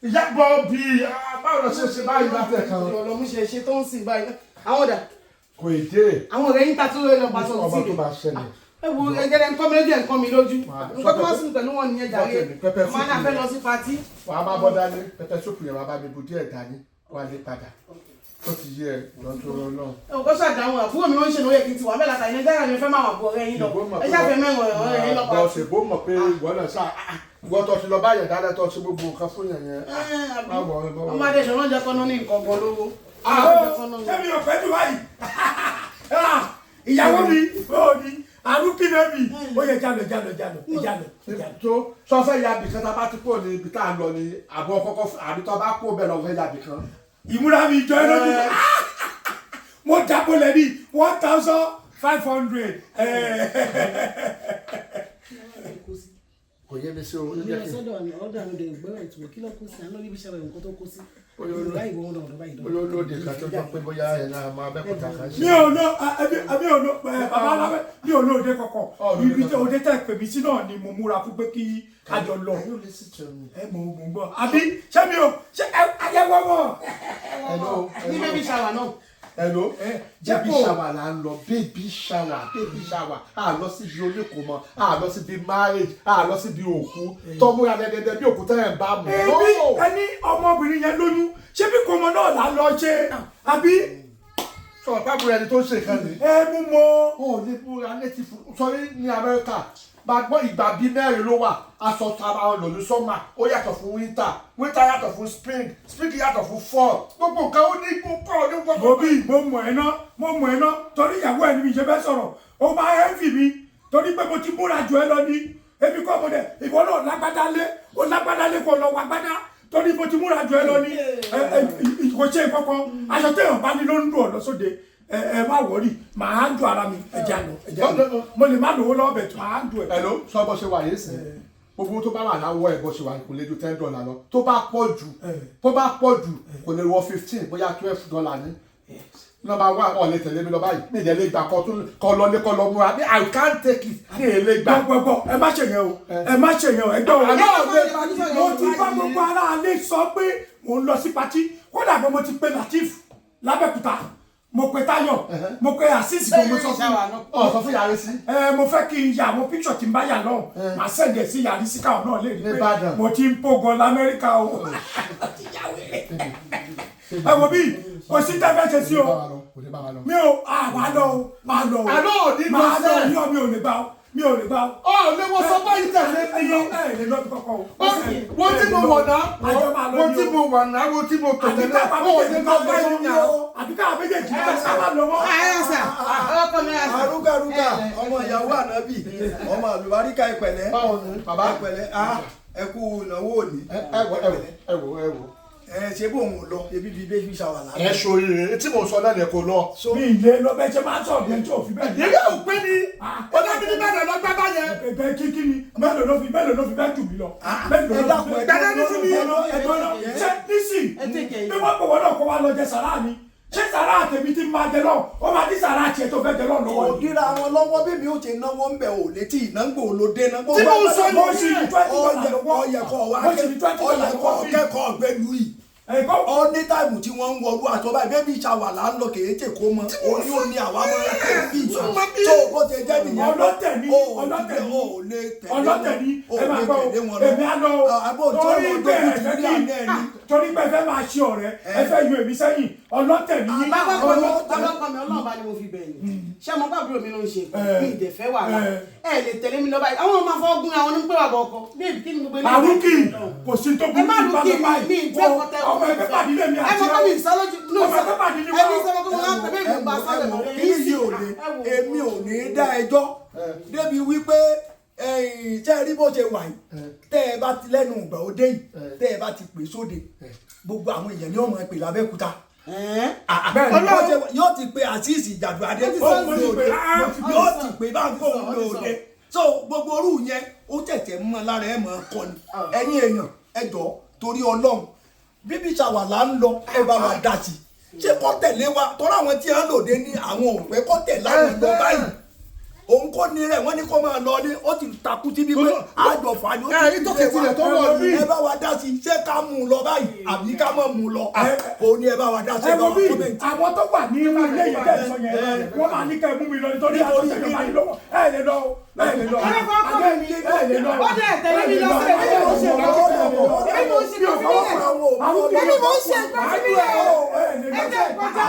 ìyá gbọ́ bí báwo lọ ṣe báyìí látẹ̀ kan. ọlọ́mú ṣe tó ń sìn báyìí àwọn ọ̀dà. kò ì dé. àwọn ọ̀rẹ́ yín ta tó lọ pàṣọ sí rẹ̀. ọmọ tó bá ṣẹlẹ̀. ẹ wo ẹgẹdẹ nǹkan mi lójú ẹ̀ nǹkan mi lójú. nǹkan tó wá sí pẹ̀lú wọn nìyẹn jàre. ọmọ náà fẹ́ lọ sí patí. wàá má bọ́ dání pẹpẹ sóòpù yẹn wàá bá mi bu díẹ̀ dání wà lé padà ó ti yẹ lọ́dún náà. ẹ kò ṣàdáhùn àbúrò mi wọ́n ń ṣe lóye kí n ti wà bẹ́ẹ̀ látàrí nàìjíríà ni fẹ́ máa wà bọ̀ ọ̀rẹ́ yín lọ ẹ ṣàfẹ́ mẹ́rin ọ̀rẹ́ yín lọ pa. bọ́ọ̀sì bó mọ̀ pé ìwọ náà sá ìwọ tó ti lọ báyẹn dáadáa tó ti gbogbo nǹkan fún yẹn yẹn. ọmọdé ṣe wọ́n jẹ́ kọ́nà ní nǹkan gan lówó. ṣebí o fẹ́ dùn báyìí ìyàwó mi ó ní àrùkí náà mi ó yẹ jálọ. tó sọ fẹ́ ya bìkan tá a bá ti kúrò ní ibi tá a lọ ní àbọ̀ kọ́kọ́ àbí tó bá kó bẹ́ẹ̀ lọ fẹ́ ya bìkan. ìmúra mi jọ ẹ lójú mo jábọ̀lẹ̀ ní 1,500. kò yé mi sí o. ìyá sọ́dọ̀ àmì ọ̀dọ̀ àwọn ọ̀dọ̀ ìgbọ́rọ̀ ìtumọ̀ kí ló kó sí àná níbi ìṣẹ̀lẹ̀ nǹkan tó kó sí. olóde kan tó jọ pé bóyá ẹ̀ náà máa bẹ́kọ̀tà kan sí. mi ò lọ bàbá alábẹ́ mi ò lọ òde kankan ibi tí òde tẹ̀ pè mí sí náà ni mo múra fún pé kí kájọ lọ. ẹ mọ̀ ọ́ gbọ́ àbí ṣé mi ò ṣe ayẹwo mọ̀. ní bébí ṣàwà náà. Hello, baby shower là ń lọ, baby shower, a lọ síbi oníkòmọ, a lọ síbi marriage, a lọ síbi òkú, tọ́múra dẹ́dẹ́dẹ́ bí òkú tẹ́lẹ̀ ń bá mú. ẹni ọmọbìnrin yẹn lóyún ṣé bí kòmọ náà là ń lọ ṣe àbí. sọ pápú ẹni tó ń ṣe kan ní. mú mọ. ó lè múra native sọrí ní Amẹ́ríkà bá gbọ́ ìgbà bíi mẹ́rin ló wà aṣọ tara ọ̀nà ní sọ́mà ó yàtọ̀ fún winter yàtọ̀ fún spring yàtọ̀ fún fall gbogbo nǹkan ó ní púpọ̀ ní gbogbo. mo mọ̀ ẹ́ ná torí ìyàwó ẹ̀ ní mi ṣe fẹ́ sọ̀rọ̀ ó máa ẹ́ fì mí torí pé mo ti múra jù ẹ lọ ní ebi kọ́ mo dẹ̀ ìwọ náà lágbádá lé kó lọ wá gbádá torí mo ti múra jù ẹ lọ ní kò ṣe kankan aṣọ téèyàn bá ní ló ń dùn ọ̀nà sóde ẹ má wọrí màá dùn ara mi ẹja lọ mo lè má lówó lọ́wọ́ bẹ̀ tó màá dùn ẹ. ẹ ló sọ bó ṣe wà yìí sìn gbogbo tó bá wà láwọ ẹ bó ṣe wà kò lè ju $10 lọ tó bá pọ̀ jù kò lè wọ $15 bóyá $12 ní. nọ́mbà wà ọ̀ lè tẹ̀lé mi lọ báyìí ní ìdẹ́lẹ́ ìgbà kan lọ lé kọ́ lọ múra ní I can't take it ní èlé gbà. gbọ́ ẹ má ṣèyàn o ẹ gbọ́ o. mo ti bá gbogbo ara alẹ́ sọ pé mò ń lọ sí patí kódà mo ti pe Latif lábẹ́kúta mo pe Táyọ̀ mo pe Asis kò mo sọ fún yàrá sí. mo fẹ́ kí n ya àwọn píkṣọ̀ tí n bá yà náà màá sẹ̀dẹ̀ sí yàrá sí káwọn náà lè rí pé mo ti ń pogan l'Amẹ́ríkà o. ẹ wo bí o sì tẹ́ fẹ́ ṣe sí o mi ò máa lọ o máa lọ o àlọ́ òní lọ sẹ́ẹ̀ mi ò lè gbà o mi ò lè gbà o. ọ lè wọ sọ báyìí tẹ̀lé mi lọ. ẹ lè lọ bí kọ́kọ́ o. wọ́n tí mo wọ̀ náà wọ́n tí mo wọ̀ náà wọ́n tí mo tẹ̀lé náà ó lè lọ báyìí ní àwọn. àbí ká méjèèjì ní ká sábà lọ mọ́. arúgà ọmọ ìyàwó ànábì ọmọ àlùbáríkà ìpẹ̀lẹ́ ìpẹ̀lẹ́ ẹ kú ìnáwó òní. ẹ wò ṣé bó ń lọ ebi bíi baby shower la. ẹ ṣòye tí mo sọ náà ni kò lọ. mi ìlé lọ bẹ́ẹ̀ ṣe máa ń sọ̀rọ̀ yẹn tí ò fi bẹ́ẹ̀. yẹ́yẹ́ ò pé ni ọ̀dọ́bí ní bẹ́ẹ̀ lọ gbá bá yẹn. bẹ́ẹ̀ kí ni mélòó ló fi bẹ́ẹ̀ jù mí lọ. gbẹdẹ ní fún mi. ṣe nísì bí wọ́n pọ̀ wọ́n náà kó wa lọ jẹ sàrá mi ṣé sàrá àtẹ̀mí ti máa jẹ lọ ó máa ní sàrá àti ètò fẹ́ jẹ lọ lọ́wọ́. òdìrà wọn lọ́wọ́ bí mi ò ṣe náwó ń bẹ̀ ò létí ìnáwó olóde náà. tí mo sọ ní oṣù ọ̀yẹ̀kọ̀ kẹ́kọ̀ọ́ gbẹ́lú yìí ọ ní táìmù tí wọ́n ń wọlú àtọ́bá baby shower là ń lọ kèé tè kó mọ́ orí ó ní àwa máa ń tẹ̀ bí tó bó ṣe jẹ́ nìyẹn ọlọ́tẹ̀ ní ẹ máa gbọ́ èmi á lọ torí pé ẹ fẹ́ máa ṣe ọ̀rẹ́ ẹ fẹ́ yọ èmi sẹ́yìn ọlọ́tẹ̀ ní. ọlọ́kọ̀ mi ọlọ́ọ̀bá ni mo fi bẹ̀yìn ṣé ọmọ bàbúrò mi ló ń ṣe mi ìdẹ̀fẹ́ wà lá ẹ lè tẹ̀lé mi lọ báyìí àwọn ọmọ afọ́gún àwọn ní pé wà bọ̀ ọkọ bẹ́ẹ̀ kí ni gbogbo ilé. àrùkì kò sí tó kú ní ìbálò báyìí ọmọ ẹgbẹ́ pàdé lè mi àti ọmọ mi sọlójú ọmọ ẹgbẹ́ pàdé ní ẹni sọ fún wọn pé bẹ́ẹ̀ gbà sọ́dọ̀ mọ́ èmi ò ní dá ẹjọ́ débi wípé tẹ́ ẹ rí bó ṣe wà yìí tẹ́ ẹ bá ti lẹ́nu ìgbà òde yìí tẹ́ ẹ bá ti pè sóde gbogbo àwọn èèyàn ni wọ́n mọ̀ ẹ́ pè lábẹ́kúta yóò ti pe Azeez Ìjàdù Adé yóò ti pe Báńkò lóde so gbogbo orú yẹn ó tẹ̀tẹ̀ mọ́ lára ẹ̀ mọ́ kọ́ ni ẹ̀yin èèyàn ẹ jọ̀ọ́ torí Ọlọ́run baby shower là ń lọ ẹ bá wa dá sí ṣé kọ́ tẹ̀lé wa tọ́ra àwọn tí wọ́n lòde ní àwọn òpẹ́ kọ́ tẹ̀ láwọn lọ báyìí òun kò ní rẹ̀ wọ́n ní kó máa lọ ní ó ti takú síbi pé àjọ fà ní ó ti ìtòkè tilẹ̀ tó wọ̀ ní. ẹ bá wa dá sí ṣé ká mú un lọ báyìí àbí ká má mú un lọ òun ni ẹ bá wa dá sí ẹ bá wa kọ́mẹ̀ntì. àwọn tó wà ní ilé yìí tẹ̀ sọ yẹn wọ́n máa ní kẹ́ mú mi lọ nítorí àtúnṣe kan máa ní lọ́wọ́ ẹ lè lọ ẹ lè lọ ẹ lè lọ. ó dẹ̀ tẹ̀lé mi lọ sí ẹ̀mí mo ṣe nǹkan síbílẹ̀ mo ṣe nǹkan síbílẹ̀ ẹ jẹ́ ìpọ́jà.